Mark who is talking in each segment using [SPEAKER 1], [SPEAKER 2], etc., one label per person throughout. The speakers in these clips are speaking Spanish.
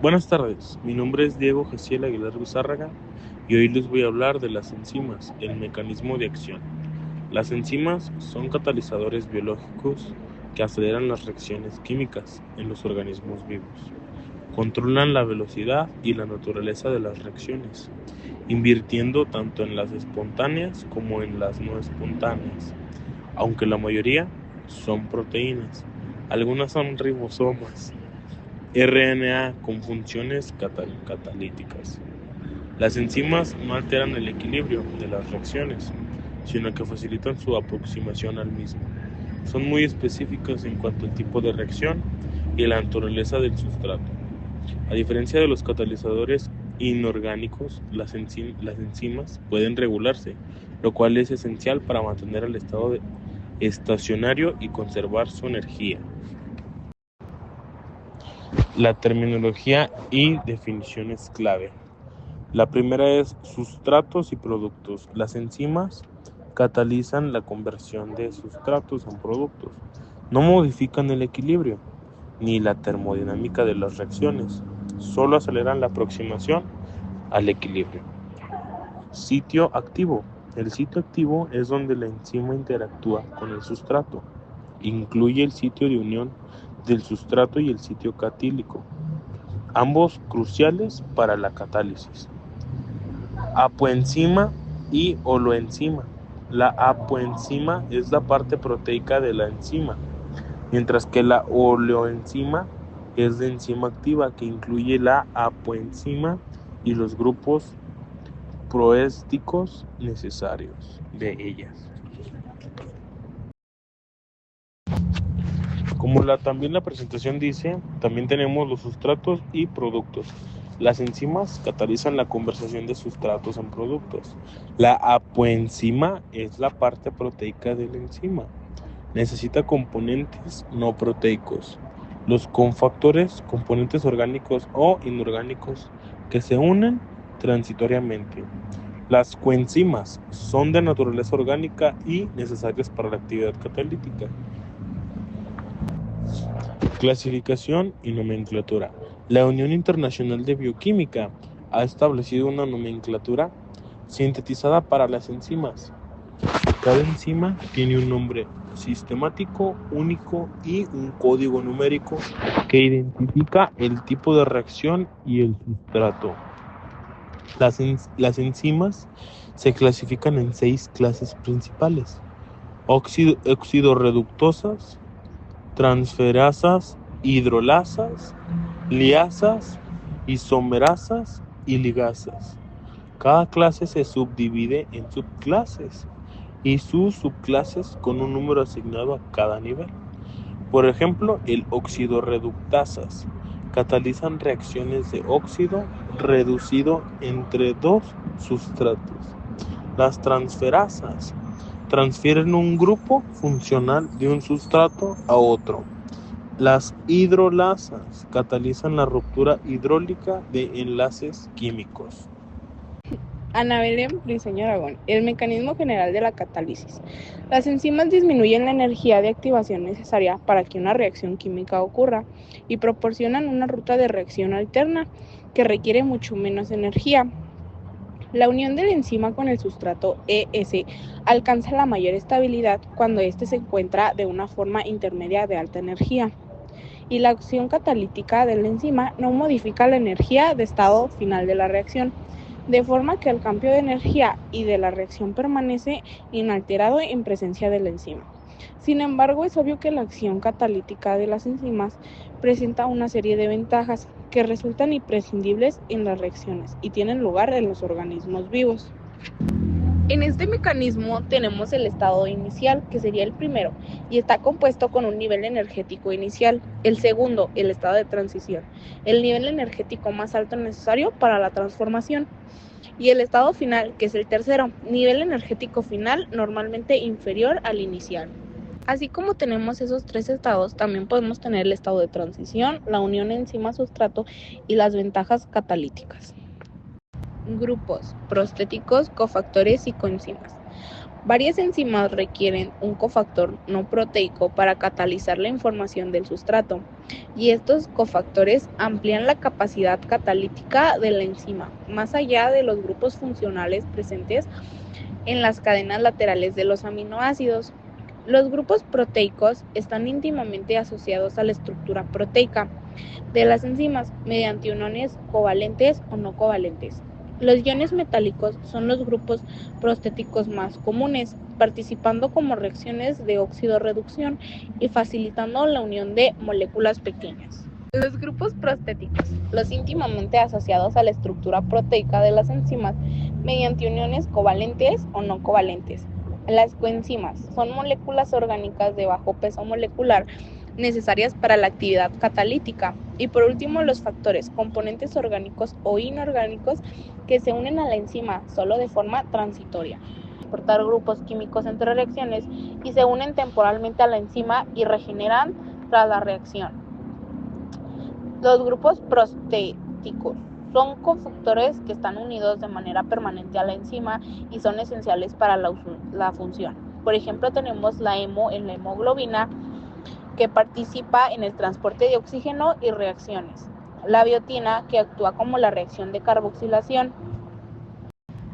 [SPEAKER 1] Buenas tardes, mi nombre es Diego Gesiel Aguilar Bizárraga y hoy les voy a hablar de las enzimas, el mecanismo de acción. Las enzimas son catalizadores biológicos que aceleran las reacciones químicas en los organismos vivos. Controlan la velocidad y la naturaleza de las reacciones, invirtiendo tanto en las espontáneas como en las no espontáneas, aunque la mayoría son proteínas. Algunas son ribosomas, RNA con funciones catalíticas. Las enzimas no alteran el equilibrio de las reacciones, sino que facilitan su aproximación al mismo. Son muy específicas en cuanto al tipo de reacción y la naturaleza del sustrato. A diferencia de los catalizadores inorgánicos, las enzimas pueden regularse, lo cual es esencial para mantener el estado estacionario y conservar su energía. La terminología y definiciones clave. La primera es sustratos y productos. Las enzimas catalizan la conversión de sustratos en productos. No modifican el equilibrio ni la termodinámica de las reacciones, solo aceleran la aproximación al equilibrio. Sitio activo. El sitio activo es donde la enzima interactúa con el sustrato. Incluye el sitio de unión del sustrato y el sitio catílico, ambos cruciales para la catálisis. Apoenzima y holoenzima. La apoenzima es la parte proteica de la enzima, mientras que la holoenzima es de enzima activa que incluye la apoenzima y los grupos proésticos necesarios de ellas. Como también la presentación dice, también tenemos los sustratos y productos. Las enzimas catalizan la conversión de sustratos en productos. La apoenzima es la parte proteica de la enzima. Necesita componentes no proteicos. Los cofactores, componentes orgánicos o inorgánicos que se unen transitoriamente. Las coenzimas son de naturaleza orgánica y necesarias para la actividad catalítica. Clasificación y nomenclatura. La Unión Internacional de Bioquímica ha establecido una nomenclatura sintetizada para las enzimas. Cada enzima tiene un nombre sistemático único y un código numérico que identifica el tipo de reacción y el sustrato. Las enzimas se clasifican en 6 clases principales: oxidorreductasas, transferasas, hidrolasas, liasas, isomerasas y ligasas. Cada clase se subdivide en subclases y sus subclases con un número asignado a cada nivel. Por ejemplo, el oxidorreductasas catalizan reacciones de óxido reducido entre dos sustratos. Las transferasas transfieren un grupo funcional de un sustrato a otro. Las hidrolasas catalizan la ruptura hidráulica de enlaces químicos.
[SPEAKER 2] Ana Belén Briceño Aragón. El mecanismo general de la catálisis. Las enzimas disminuyen la energía de activación necesaria para que una reacción química ocurra y proporcionan una ruta de reacción alterna que requiere mucho menos energía. La unión de la enzima con el sustrato ES alcanza la mayor estabilidad cuando éste se encuentra de una forma intermedia de alta energía. Y la acción catalítica de la enzima no modifica la energía de estado final de la reacción, de forma que el cambio de energía y de la reacción permanece inalterado en presencia de la enzima. Sin embargo, es obvio que la acción catalítica de las enzimas presenta una serie de ventajas que resultan imprescindibles en las reacciones y tienen lugar en los organismos vivos. En este mecanismo tenemos el estado inicial, que sería el primero, y está compuesto con un nivel energético inicial. El segundo, el estado de transición, el nivel energético más alto necesario para la transformación. Y el estado final, que es el tercero, nivel energético final normalmente inferior al inicial. Así como tenemos esos 3 estados, también podemos tener el estado de transición, la unión enzima-sustrato y las ventajas catalíticas. Grupos prostéticos, cofactores y coenzimas. Varias enzimas requieren un cofactor no proteico para catalizar la información del sustrato, y estos cofactores amplían la capacidad catalítica de la enzima, más allá de los grupos funcionales presentes en las cadenas laterales de los aminoácidos. Los grupos proteicos están íntimamente asociados a la estructura proteica de las enzimas mediante iones covalentes o no covalentes. Los iones metálicos son los grupos prostéticos más comunes, participando como reacciones de óxido-reducción y facilitando la unión de moléculas pequeñas. Los grupos prostéticos, los íntimamente asociados a la estructura proteica de las enzimas mediante uniones covalentes o no covalentes. Las coenzimas son moléculas orgánicas de bajo peso molecular necesarias para la actividad catalítica. Y por último, los factores, componentes orgánicos o inorgánicos que se unen a la enzima solo de forma transitoria, transportar grupos químicos entre reacciones y se unen temporalmente a la enzima y regeneran tras la reacción. Los grupos prostéticos son cofactores que están unidos de manera permanente a la enzima y son esenciales para la función. Por ejemplo, tenemos la hemo en la hemoglobina, que participa en el transporte de oxígeno y reacciones. La biotina, que actúa como la reacción de carboxilación.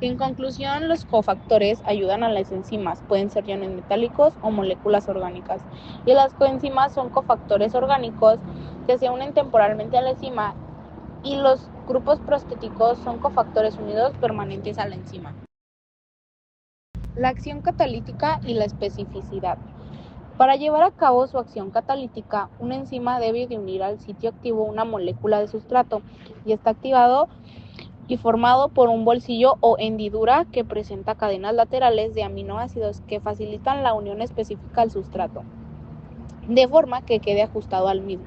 [SPEAKER 2] En conclusión, los cofactores ayudan a las enzimas, pueden ser iones metálicos o moléculas orgánicas, y las coenzimas son cofactores orgánicos que se unen temporalmente a la enzima, y los grupos prostéticos son cofactores unidos permanentes a la enzima. La acción catalítica y la especificidad. Para llevar a cabo su acción catalítica, una enzima debe de unir al sitio activo una molécula de sustrato y está activado y formado por un bolsillo o hendidura que presenta cadenas laterales de aminoácidos que facilitan la unión específica al sustrato, de forma que quede ajustado al mismo.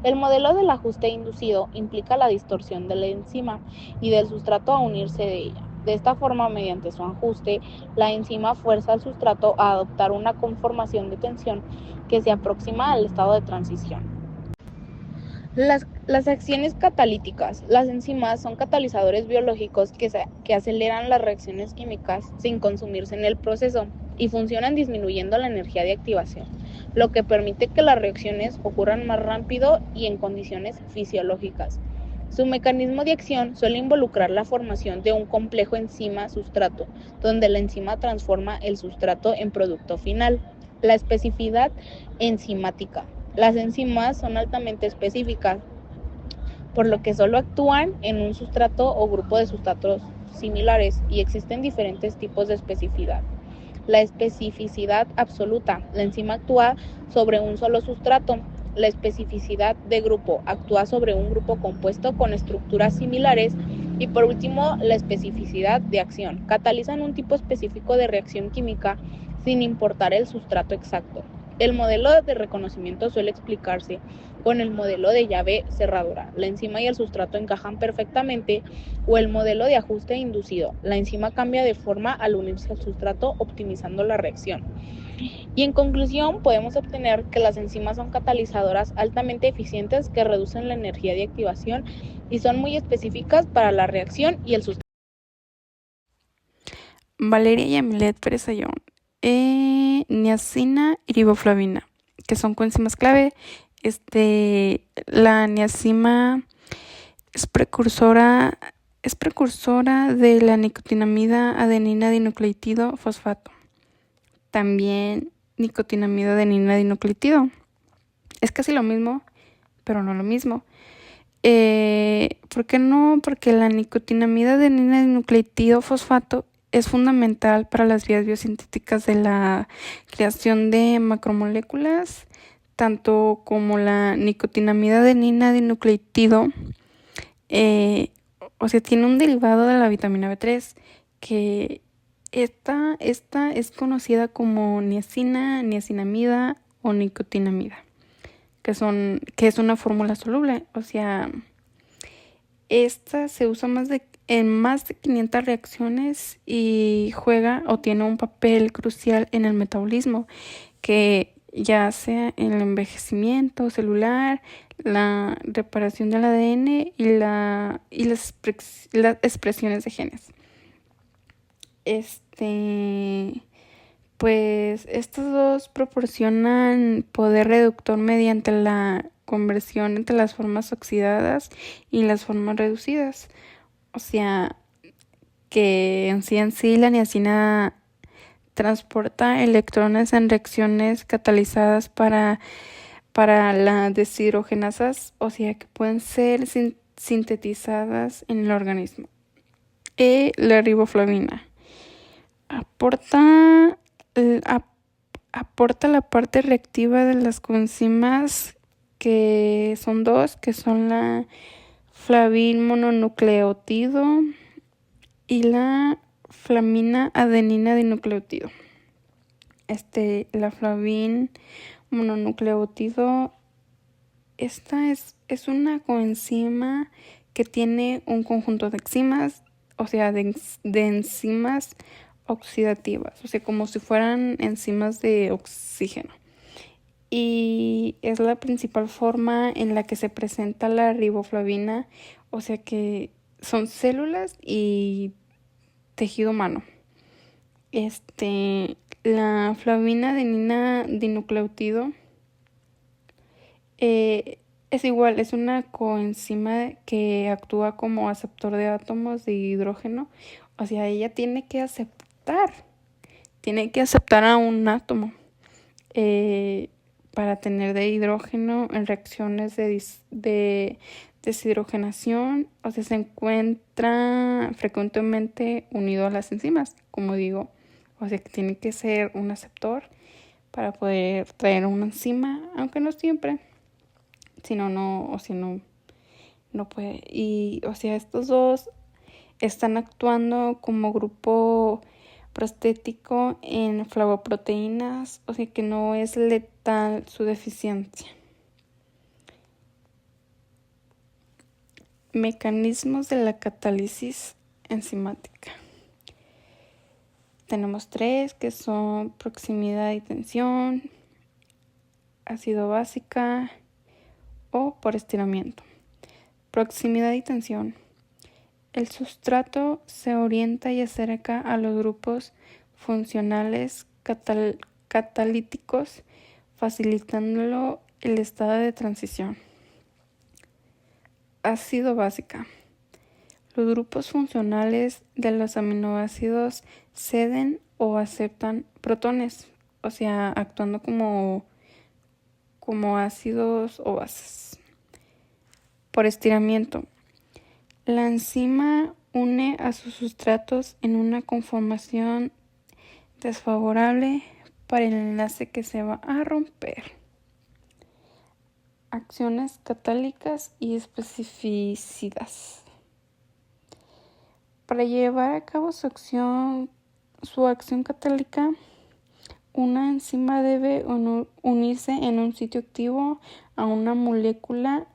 [SPEAKER 2] El modelo del ajuste inducido implica la distorsión de la enzima y del sustrato a unirse de ella. De esta forma, mediante su ajuste, la enzima fuerza al sustrato a adoptar una conformación de tensión que se aproxima al estado de transición. Las acciones catalíticas. Las enzimas son catalizadores biológicos que aceleran las reacciones químicas sin consumirse en el proceso y funcionan disminuyendo la energía de activación, lo que permite que las reacciones ocurran más rápido y en condiciones fisiológicas. Su mecanismo de acción suele involucrar la formación de un complejo enzima-sustrato, donde la enzima transforma el sustrato en producto final. La especificidad enzimática. Las enzimas son altamente específicas, por lo que solo actúan en un sustrato o grupo de sustratos similares, y existen diferentes tipos de especificidad. La especificidad absoluta. La enzima actúa sobre un solo sustrato. La especificidad de grupo. Actúa sobre un grupo compuesto con estructuras similares. Y por último, la especificidad de acción. Catalizan un tipo específico de reacción química sin importar el sustrato exacto. El modelo de reconocimiento suele explicarse con el modelo de llave cerradura. La enzima y el sustrato encajan perfectamente, o el modelo de ajuste inducido. La enzima cambia de forma al unirse al sustrato, optimizando la reacción. Y en conclusión, podemos obtener que las enzimas son catalizadoras altamente eficientes que reducen la energía de activación y son muy específicas para la reacción y el sustrato.
[SPEAKER 3] Valeria Yamilet Pérez Ayón. Niacina y riboflavina, que son coenzimas clave. La niacina es precursora de la nicotinamida adenina dinucleotídeo fosfato. También nicotinamida adenina dinucleotídeo. Es casi lo mismo, pero no lo mismo. ¿Por qué no? Porque la nicotinamida adenina dinucleotídeo fosfato es fundamental para las vías biosintéticas de la creación de macromoléculas, tanto como la nicotinamida adenina dinucleotídeo. Tiene un derivado de la vitamina B3, que esta es conocida como niacina, niacinamida o nicotinamida, que es una fórmula soluble. Esta se usa en más de 500 reacciones y juega o tiene un papel crucial en el metabolismo, que ya sea en el envejecimiento celular, la reparación del ADN y las expresiones de genes. Pues estos dos proporcionan poder reductor mediante la conversión entre las formas oxidadas y las formas reducidas. O sea, que en sí la niacina transporta electrones en reacciones catalizadas para las deshidrogenasas, o sea que pueden ser sintetizadas en el organismo. Y la riboflavina aporta la parte reactiva de las coenzimas, que son dos, que son la flavin mononucleótido y la flamina adenina dinucleótido. La flavin mononucleótido, esta es una coenzima que tiene un conjunto de enzimas, o sea, de enzimas oxidativas, o sea, como si fueran enzimas de oxígeno. Y es la principal forma en la que se presenta la riboflavina, o sea que son células y tejido humano. La flavina adenina dinucleótido es igual, es una coenzima que actúa como aceptor de átomos de hidrógeno. O sea, ella tiene que aceptar a un átomo para tener de hidrógeno en reacciones de deshidrogenación. O sea, se encuentra frecuentemente unido a las enzimas, como digo. O sea, que tiene que ser un aceptor para poder traer una enzima, aunque no siempre. Si no, no puede. Y, o sea, estos dos están actuando como grupo prostético en flavoproteínas, o sea que no es letal su deficiencia. Mecanismos de la catálisis enzimática. Tenemos 3, que son proximidad y tensión, ácido básica o por estiramiento. Proximidad y tensión. El sustrato se orienta y acerca a los grupos funcionales catalíticos, facilitándolo el estado de transición. Ácido básica. Los grupos funcionales de los aminoácidos ceden o aceptan protones, o sea, actuando como ácidos o bases. Por estiramiento. La enzima une a sus sustratos en una conformación desfavorable para el enlace que se va a romper. Acciones catálicas y especificidad. Para llevar a cabo su acción catálica, una enzima debe unirse en un sitio activo a una molécula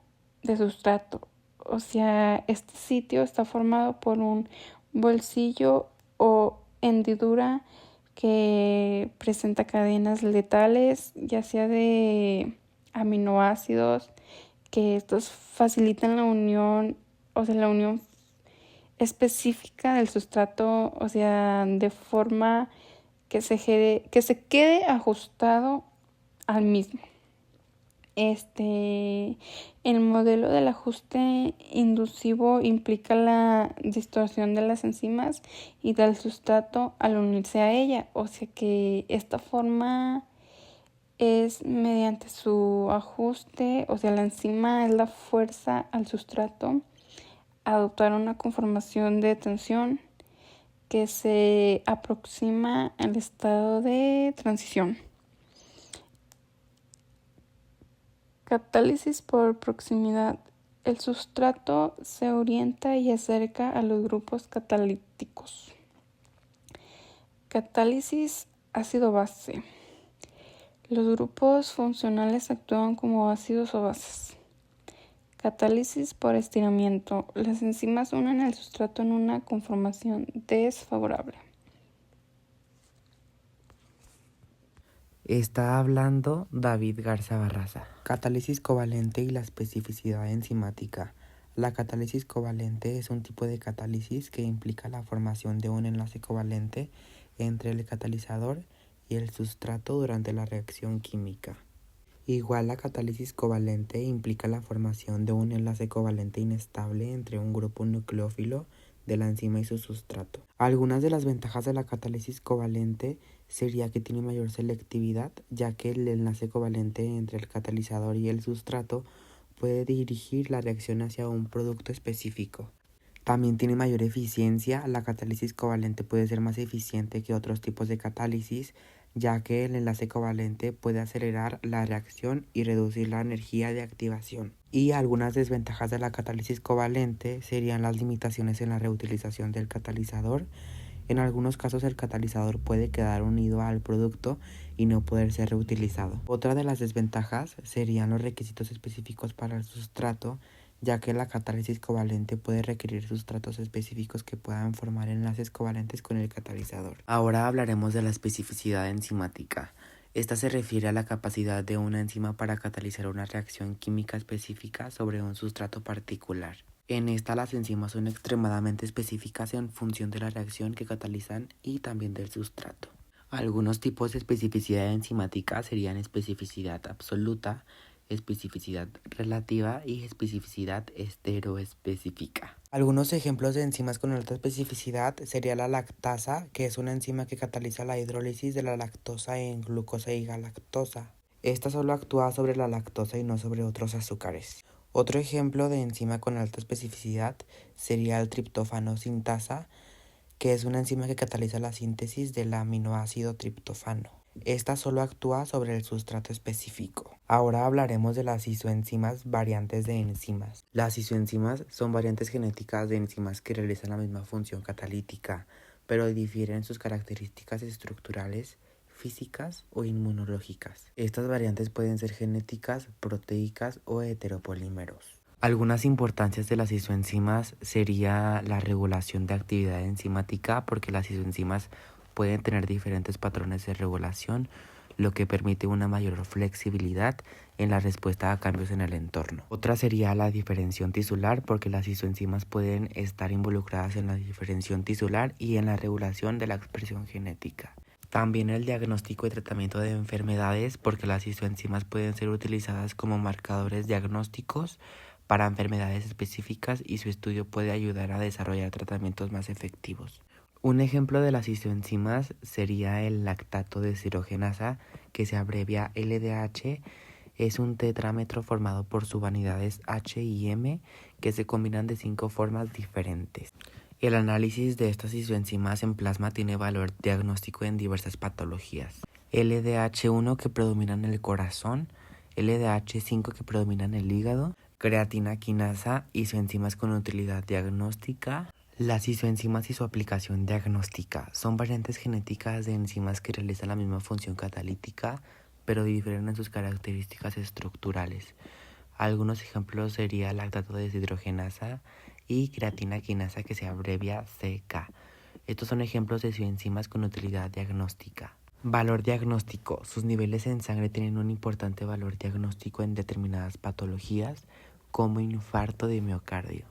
[SPEAKER 3] de sustrato. O sea, este sitio está formado por un bolsillo o hendidura que presenta cadenas letales, ya sea de aminoácidos, que estos facilitan la unión, o sea, la unión específica del sustrato, o sea, de forma que se quede ajustado al mismo. El modelo del ajuste inducivo implica la distorsión de las enzimas y del sustrato al unirse a ella. O sea que esta forma es mediante su ajuste, o sea, la enzima es la fuerza al sustrato a adoptar una conformación de tensión que se aproxima al estado de transición. Catálisis por proximidad. El sustrato se orienta y acerca a los grupos catalíticos. Catálisis ácido-base. Los grupos funcionales actúan como ácidos o bases. Catálisis por estiramiento. Las enzimas unen el sustrato en una conformación desfavorable.
[SPEAKER 4] Está hablando David Garza Barraza. Catálisis covalente y la especificidad enzimática. La catálisis covalente es un tipo de catálisis que implica la formación de un enlace covalente entre el catalizador y el sustrato durante la reacción química. Igual la catálisis covalente implica la formación de un enlace covalente inestable entre un grupo nucleófilo de la enzima y su sustrato. Algunas de las ventajas de la catálisis covalente sería que tiene mayor selectividad, ya que el enlace covalente entre el catalizador y el sustrato puede dirigir la reacción hacia un producto específico. También tiene mayor eficiencia. La catálisis covalente puede ser más eficiente que otros tipos de catálisis, ya que el enlace covalente puede acelerar la reacción y reducir la energía de activación. Y algunas desventajas de la catálisis covalente serían las limitaciones en la reutilización del catalizador. En algunos casos el catalizador puede quedar unido al producto y no poder ser reutilizado. Otra de las desventajas serían los requisitos específicos para el sustrato, ya que la catálisis covalente puede requerir sustratos específicos que puedan formar enlaces covalentes con el catalizador. Ahora hablaremos de la especificidad enzimática. Esta se refiere a la capacidad de una enzima para catalizar una reacción química específica sobre un sustrato particular. En esta, las enzimas son extremadamente específicas en función de la reacción que catalizan y también del sustrato. Algunos tipos de especificidad enzimática serían especificidad absoluta, especificidad relativa y especificidad estereoespecífica. Algunos ejemplos de enzimas con alta especificidad sería la lactasa, que es una enzima que cataliza la hidrólisis de la lactosa en glucosa y galactosa. Esta solo actúa sobre la lactosa y no sobre otros azúcares. Otro ejemplo de enzima con alta especificidad sería el triptófano sintasa, que es una enzima que cataliza la síntesis del aminoácido triptófano. Esta solo actúa sobre el sustrato específico. Ahora hablaremos de las isoenzimas variantes de enzimas. Las isoenzimas son variantes genéticas de enzimas que realizan la misma función catalítica, pero difieren en sus características estructurales, físicas o inmunológicas. Estas variantes pueden ser genéticas, proteicas o heteropolímeros. Algunas importancias de las isoenzimas sería la regulación de actividad enzimática, porque las isoenzimas pueden tener diferentes patrones de regulación, lo que permite una mayor flexibilidad en la respuesta a cambios en el entorno. Otra sería la diferenciación tisular, porque las isoenzimas pueden estar involucradas en la diferenciación tisular y en la regulación de la expresión genética. También el diagnóstico y tratamiento de enfermedades, porque las isoenzimas pueden ser utilizadas como marcadores diagnósticos para enfermedades específicas y su estudio puede ayudar a desarrollar tratamientos más efectivos. Un ejemplo de las isoenzimas sería el lactato deshidrogenasa, que se abrevia LDH. Es un tetrámetro formado por subanidades H y M que se combinan de 5 formas diferentes. El análisis de estas isoenzimas en plasma tiene valor diagnóstico en diversas patologías. LDH1 que predomina en el corazón, LDH5 que predomina en el hígado, creatina quinasa, isoenzimas con utilidad diagnóstica. Las isoenzimas y su aplicación diagnóstica son variantes genéticas de enzimas que realizan la misma función catalítica, pero difieren en sus características estructurales. Algunos ejemplos serían lactato deshidrogenasa y creatina quinasa, que se abrevia CK. Estos son ejemplos de isoenzimas con utilidad diagnóstica. Valor diagnóstico. Sus niveles en sangre tienen un importante valor diagnóstico en determinadas patologías, como infarto de miocardio.